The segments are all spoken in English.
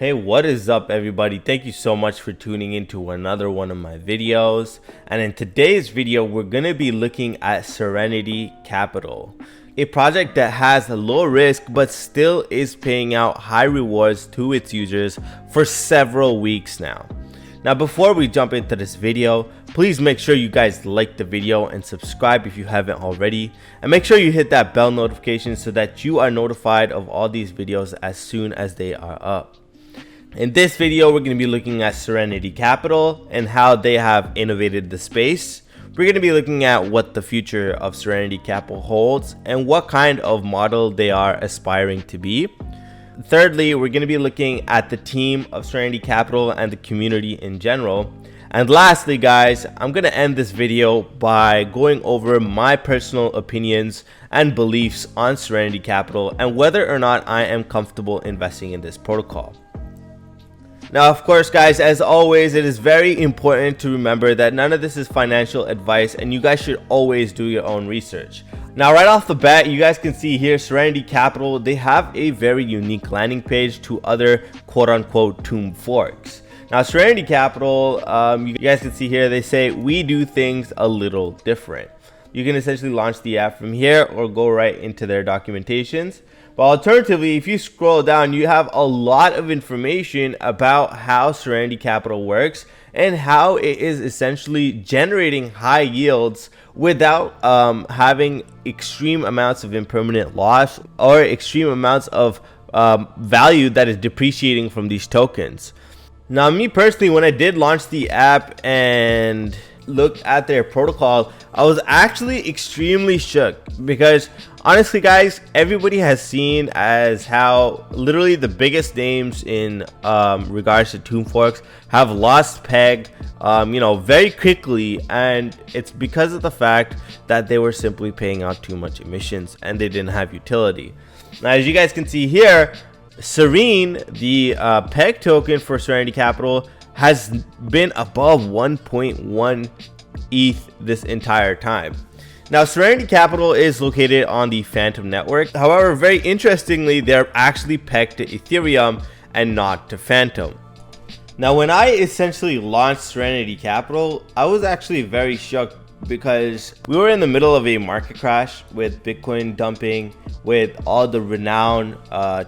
Hey, what is up everybody? Thank you so much for tuning into another one of my videos. And in today's video, we're going to be looking at Serenity Capital, a project that has a low risk but still is paying out high rewards to its users for several weeks now. Now, before we jump into this video, please make sure you guys like the video and subscribe if you haven't already, and make sure you hit that bell notification so that you are notified of all these videos as soon as they are up. In this video, we're going to be looking at Serenity Capital and how they have innovated the space. We're going to be looking at what the future of Serenity Capital holds and what kind of model they are aspiring to be. Thirdly, we're going to be looking at the team of Serenity Capital and the community in general. And lastly, guys, I'm going to end this video by going over my personal opinions and beliefs on Serenity Capital and whether or not I am comfortable investing in this protocol. Now, of course, guys, as always, it is very important to remember that none of this is financial advice and you guys should always do your own research. Now, right off the bat, you guys can see here, Serenity Capital, they have a very unique landing page to other quote-unquote tomb forks. Now, Serenity Capital, you guys can see here, they say, we do things a little different. You can essentially launch the app from here or go right into their documentations. But alternatively, if you scroll down, you have a lot of information about how Serenity Capital works and how it is essentially generating high yields without having extreme amounts of impermanent loss or extreme amounts of value that is depreciating from these tokens. Now, me personally, when I did launch the app and look at their protocol, I was actually extremely shook because honestly, guys, everybody has seen as how literally the biggest names in regards to tomb forks have lost peg very quickly, and it's because of the fact that they were simply paying out too much emissions and they didn't have utility. Now, as you guys can see here, Serene, the peg token for Serenity Capital, has been above 1.1 ETH this entire time. Now, Serenity Capital is located on the Phantom network. However, very interestingly, they're actually pegged to Ethereum and not to Phantom. Now, when I essentially launched Serenity Capital, I was actually very shocked because we were in the middle of a market crash with Bitcoin dumping, with all the renowned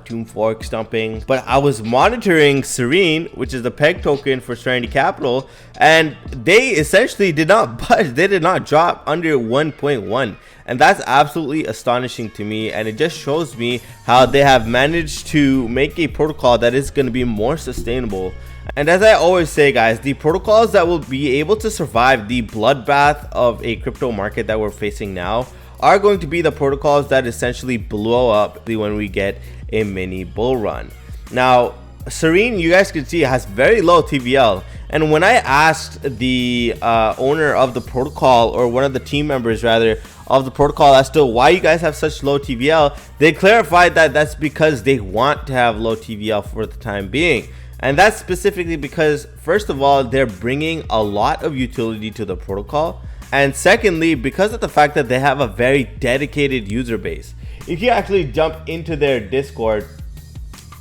tomb forks dumping. But I was monitoring Serene, which is the peg token for Serenity Capital, and they essentially did not budge. They did not drop under 1.1. And that's absolutely astonishing to me, and it just shows me how they have managed to make a protocol that is going to be more sustainable. And as I always say, guys, the protocols that will be able to survive the bloodbath of a crypto market that we're facing now are going to be the protocols that essentially blow up when we get a mini bull run. Now, Serene, you guys can see, has very low TVL. And when I asked the owner of the protocol, or one of the team members rather, of the protocol as to why you guys have such low TVL, they clarified that that's because they want to have low TVL for the time being. And that's specifically because, first of all, they're bringing a lot of utility to the protocol. And secondly, because of the fact that they have a very dedicated user base. If you actually jump into their Discord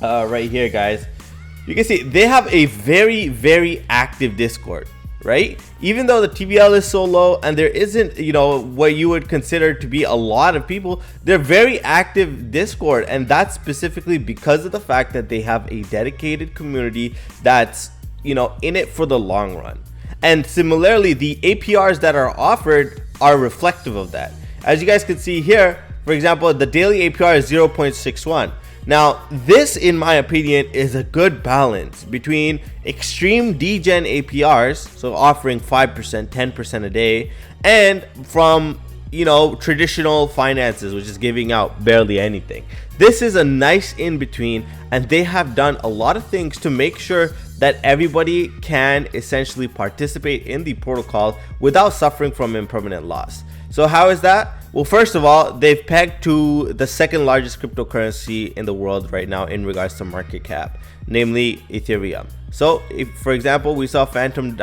right here, guys, you can see they have a very, very active Discord, right? Even though the TVL is so low and there isn't, what you would consider to be a lot of people, they're very active Discord. And that's specifically because of the fact that they have a dedicated community that's, in it for the long run. And similarly, the APRs that are offered are reflective of that. As you guys can see here, for example, the daily APR is 0.61. Now, this, in my opinion, is a good balance between extreme Degen APRs, so offering 5%, 10% a day, and from, traditional finances, which is giving out barely anything. This is a nice in between, and they have done a lot of things to make sure that everybody can essentially participate in the protocol without suffering from impermanent loss. So how is that? Well, first of all, they've pegged to the second largest cryptocurrency in the world right now in regards to market cap, namely Ethereum. So if, for example, we saw Phantom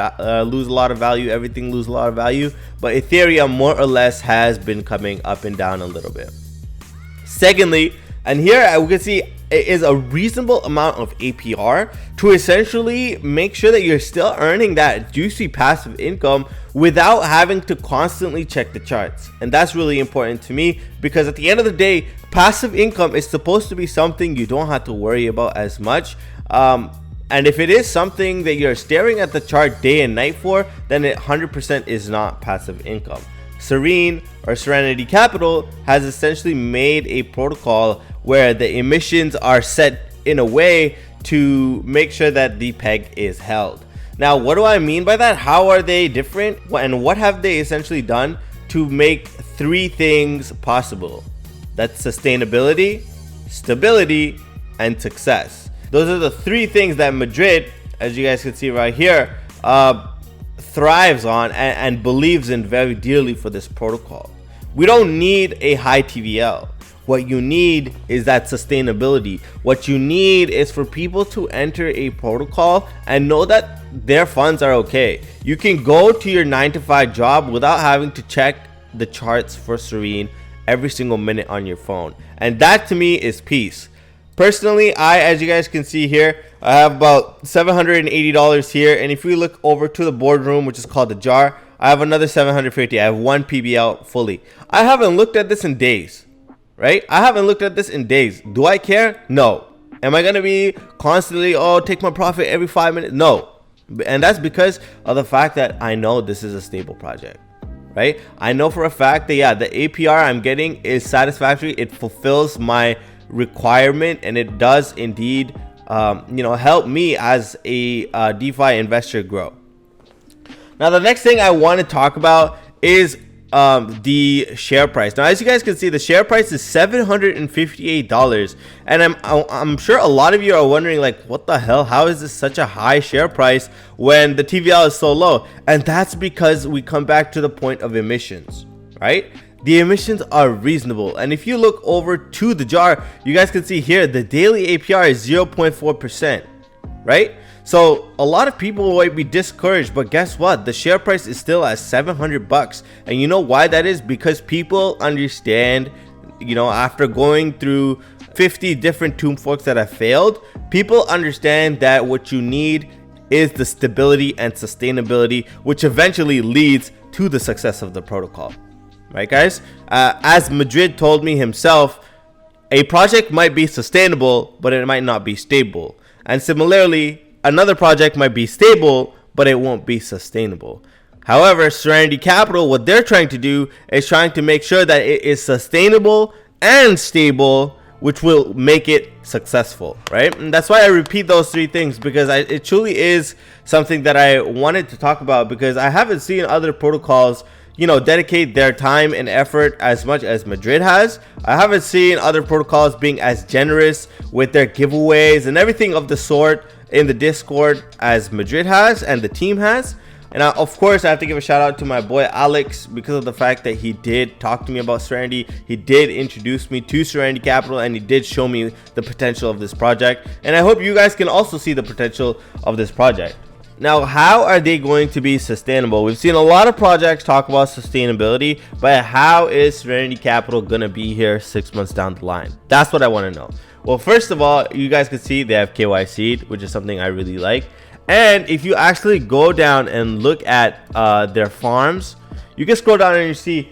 lose a lot of value, everything lose a lot of value, but Ethereum more or less has been coming up and down a little bit. Secondly, and here we can see is a reasonable amount of APR to essentially make sure that you're still earning that juicy passive income without having to constantly check the charts. And that's really important to me, because at the end of the day, passive income is supposed to be something you don't have to worry about as much. And if it is something that you're staring at the chart day and night for, then it 100% is not passive income. Serenity Capital has essentially made a protocol where the emissions are set in a way to make sure that the peg is held. Now, what do I mean by that? How are they different? And what have they essentially done to make three things possible? That's sustainability, stability, and success. Those are the three things that Madrid, as you guys can see right here, thrives on and believes in very dearly for this protocol. We don't need a high TVL. What you need is that sustainability. What you need is for people to enter a protocol and know that their funds are okay. You can go to your 9-to-5 job without having to check the charts for Serene every single minute on your phone. And that to me is peace. Personally, as you guys can see here, I have about $780 here. And if we look over to the boardroom, which is called the jar, I have another $750. I have one PBL fully. I haven't looked at this in days, right? I haven't looked at this in days. Do I care? No. Am I going to be constantly, take my profit every 5 minutes? No. And that's because of the fact that I know this is a stable project, right? I know for a fact that, yeah, the APR I'm getting is satisfactory. It fulfills my requirement, and it does indeed help me as a DeFi investor grow. Now, the next thing I want to talk about is the share price. Now, as you guys can see, the share price is $758, and I'm sure a lot of you are wondering, like, what the hell, how is this such a high share price when the TVL is so low? And that's because we come back to the point of emissions, right? The emissions are reasonable, and if you look over to the jar, you guys can see here the daily APR is 0.4%, right? So a lot of people might be discouraged, but guess what? The share price is still at $700, and you know why that is? Because people understand, after going through 50 different tomb forks that have failed, people understand that what you need is the stability and sustainability, which eventually leads to the success of the protocol. Right, guys? As Madrid told me himself, a project might be sustainable, but it might not be stable. And similarly, another project might be stable, but it won't be sustainable. However, Serenity Capital, what they're trying to do is trying to make sure that it is sustainable and stable, which will make it successful, right? And that's why I repeat those three things, because it truly is something that I wanted to talk about, because I haven't seen other protocols dedicate their time and effort as much as Madrid has. I haven't seen other protocols being as generous with their giveaways and everything of the sort in the Discord as Madrid has and the team has. And of course, I have to give a shout out to my boy Alex, because of the fact that he did talk to me about Serenity. He did introduce me to Serenity Capital, and he did show me the potential of this project. And I hope you guys can also see the potential of this project. Now, how are they going to be sustainable? We've seen a lot of projects talk about sustainability, but how is Serenity Capital going to be here 6 months down the line? That's what I want to know. Well, first of all, you guys can see they have KYC'd, which is something I really like. And if you actually go down and look at their farms, you can scroll down and you see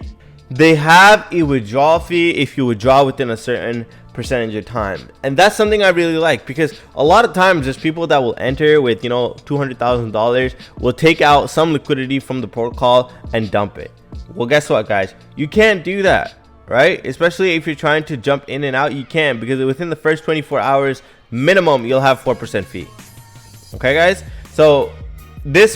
they have a withdrawal fee if you withdraw within a certain percentage of time. And that's something I really like, because a lot of times there's people that will enter with $200,000, will take out some liquidity from the protocol and dump it. Well, guess what, guys? You can't do that, right? Especially if you're trying to jump in and out, you can't, because within the first 24 hours minimum you'll have 4% fee. Okay, guys? So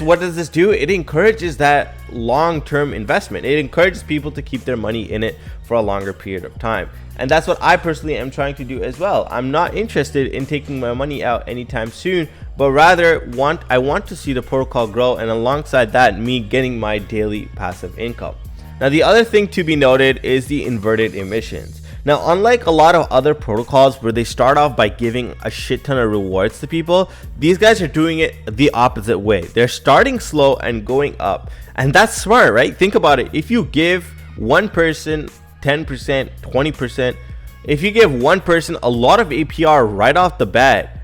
what does this do? It encourages that long-term investment. It encourages people to keep their money in it for a longer period of time. And that's what I personally am trying to do as well. I'm not interested in taking my money out anytime soon, but rather I want to see the protocol grow, and alongside that, me getting my daily passive income. Now, the other thing to be noted is the inverted emissions. Now, unlike a lot of other protocols where they start off by giving a shit ton of rewards to people, these guys are doing it the opposite way. They're starting slow and going up. And that's smart, right? Think about it. If you give one person 10%, 20%, If you give one person a lot of APR right off the bat,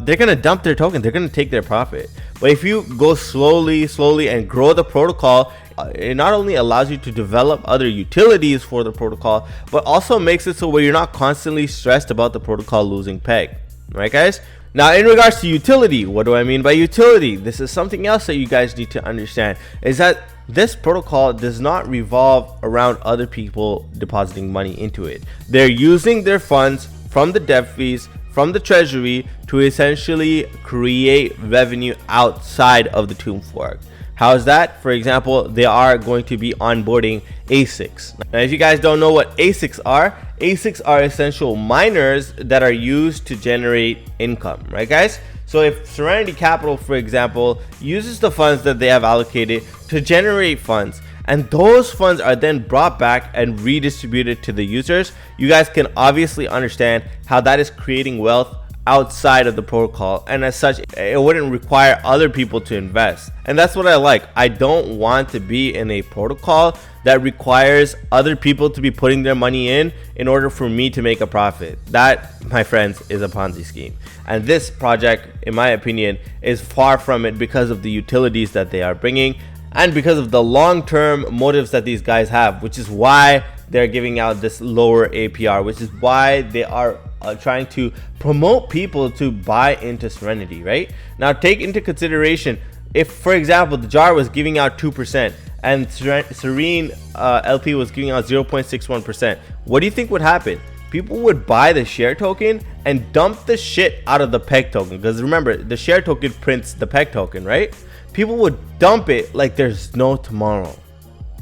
they're gonna dump their token, they're gonna take their profit. But if you go slowly and grow the protocol, it not only allows you to develop other utilities for the protocol, but also makes it so where you're not constantly stressed about the protocol losing peg, right guys? Now, in regards to utility, what do I mean by utility? This is something else that you guys need to understand, is that this protocol does not revolve around other people depositing money into it. They're using their funds from the dev fees, from the treasury, to essentially create revenue outside of the Tomb fork. How is that? For example, they are going to be onboarding ASICs. Now, if you guys don't know what ASICs are essential miners that are used to generate income, right guys? So if Serenity Capital, for example, uses the funds that they have allocated to generate funds, and those funds are then brought back and redistributed to the users, you guys can obviously understand how that is creating wealth outside of the protocol, and as such it wouldn't require other people to invest. And that's what I like. I don't want to be in a protocol that requires other people to be putting their money in order for me to make a profit. That, my friends, is a Ponzi scheme, and this project, in my opinion, is far from it because of the utilities that they are bringing and because of the long-term motives that these guys have, which is why they're giving out this lower APR, which is why they are trying to promote people to buy into Serenity. Right now, take into consideration, if for example the jar was giving out 2% and Serene LP was giving out 0.61%, what do you think would happen? People would buy the share token and dump the shit out of the peg token, because remember, the share token prints the peg token, right? People would dump it like there's no tomorrow,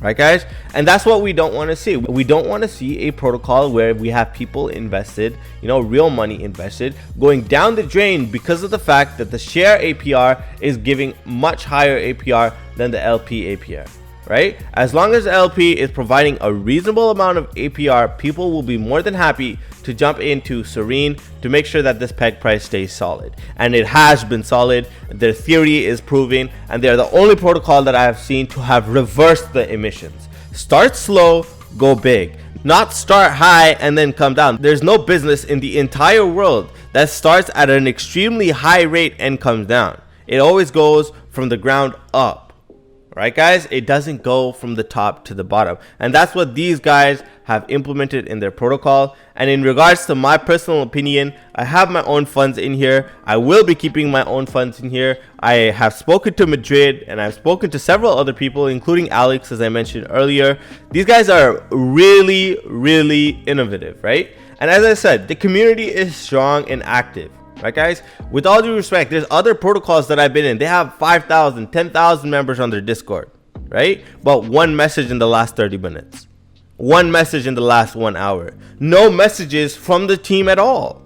right guys? And that's what we don't want to see. We don't want to see a protocol where we have people invested, real money invested, going down the drain because of the fact that the share APR is giving much higher APR than the LP APR, right? As long as the LP is providing a reasonable amount of APR, people will be more than happy to jump into Serene to make sure that this peg price stays solid. And it has been solid. Their theory is proving, and they're the only protocol that I have seen to have reversed the emissions. Start slow, go big. Not start high and then come down. There's no business in the entire world that starts at an extremely high rate and comes down. It always goes from the ground up. Right guys, it doesn't go from the top to the bottom, and that's what these guys have implemented in their protocol. And in regards to my personal opinion, I have my own funds in here. I will be keeping my own funds in here. I have spoken to Madrid, and I've spoken to several other people, including Alex, as I mentioned earlier. These guys are really innovative, right? And as I said, the community is strong and active. Right guys, with all due respect, there's other protocols that I've been in. They have 5,000, 10,000 members on their Discord, right? But one message in the last 30 minutes, one message in the last 1 hour, no messages from the team at all,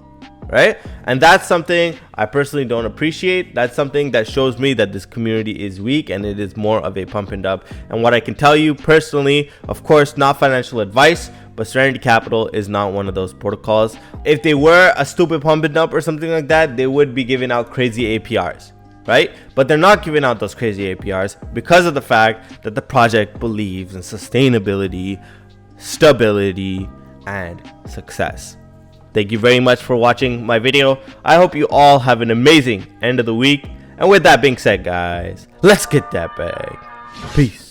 right? And that's something I personally don't appreciate. That's something that shows me that this community is weak and it is more of a pump and dump. And what I can tell you personally, of course, not financial advice, but Serenity Capital is not one of those protocols. If they were a stupid pump and dump or something like that, they would be giving out crazy APRs, right? But they're not giving out those crazy APRs because of the fact that the project believes in sustainability, stability, and success. Thank you very much for watching my video. I hope you all have an amazing end of the week. And with that being said, guys, let's get that bag. Peace.